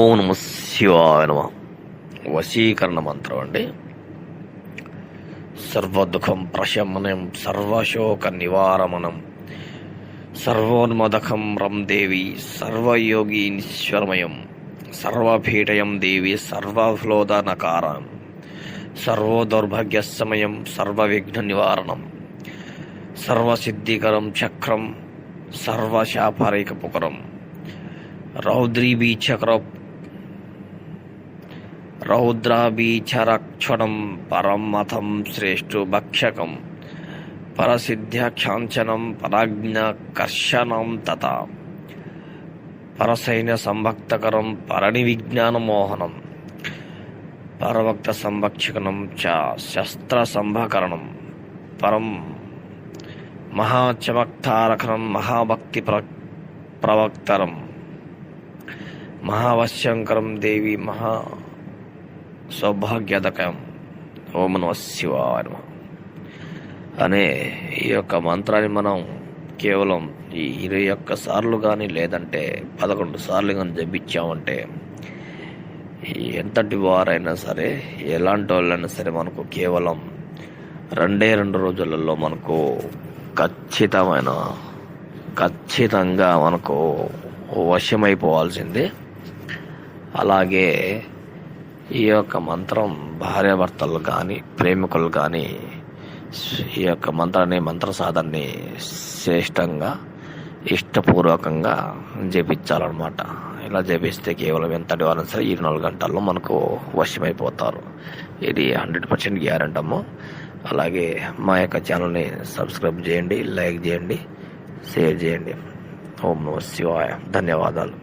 ఓం నమ శివాయ నమ. వశీకరణ మంత్రం అండి. సర్వదుఃఖం ప్రశమనం, సర్వశోక నివారమణం, సర్వోన్మదకం రం దేవి, సర్వయోగీశ్వరమయం, సర్వపీఠయం దేవి, సర్వఫ్లోదనకారం, సర్వదౌర్భాగ్యసమయం, సర్వవిఘ్న నివారణం, సర్వసిద్ధికరం చక్రం, సర్వశాపరేకపుకరం, రౌద్రాభీచరక్షణం, పరమథం శ్రేష్ఠు భక్షకం, పరసిద్ధ్యాఖ్యాంచనం, పరాజ్ఞకర్షణం తథా పరసైన్య సంభక్తకరం, పరనివిజ్ఞానమోహనం, పరభక్త సంభక్షకనం చ శస్త్ర సంభకరణం, పరం మహాచమత్కారకరం, మహాభక్తి ప్రవక్తరం, మహావశ్యంకరం దేవి, మహా సౌభాగ్యదకం. ఓం నమః శివాయ నమః అనే ఈ యొక్క మంత్రాన్ని మనం కేవలం ఈ 21 సార్లు కానీ లేదంటే 11 సార్లు కానీ జపించామంటే ఎంతటి వారైనా సరే, ఎలాంటి వాళ్ళైనా సరే, మనకు కేవలం 2 రోజులలో మనకు ఖచ్చితంగా మనకు వశమైపోవాల్సిందే. అలాగే ఈ యొక్క మంత్రం భార్యాభర్తలు కానీ, ప్రేమికులు కానీ ఈ యొక్క మంత్ర సాధనని శ్రేష్టంగా, ఇష్టపూర్వకంగా జపించాలన్నమాట. ఇలా జపిస్తే కేవలం ఎంతటి వారైనా సరే 24 గంటల్లో మనకు వశమైపోతారు. ఇది 100% గ్యారెంటీ అమ్మో. అలాగే మా యొక్క ఛానల్ని సబ్స్క్రైబ్ చేయండి, లైక్ చేయండి, షేర్ చేయండి. ఓం నమః శివాయ. ధన్యవాదాలు.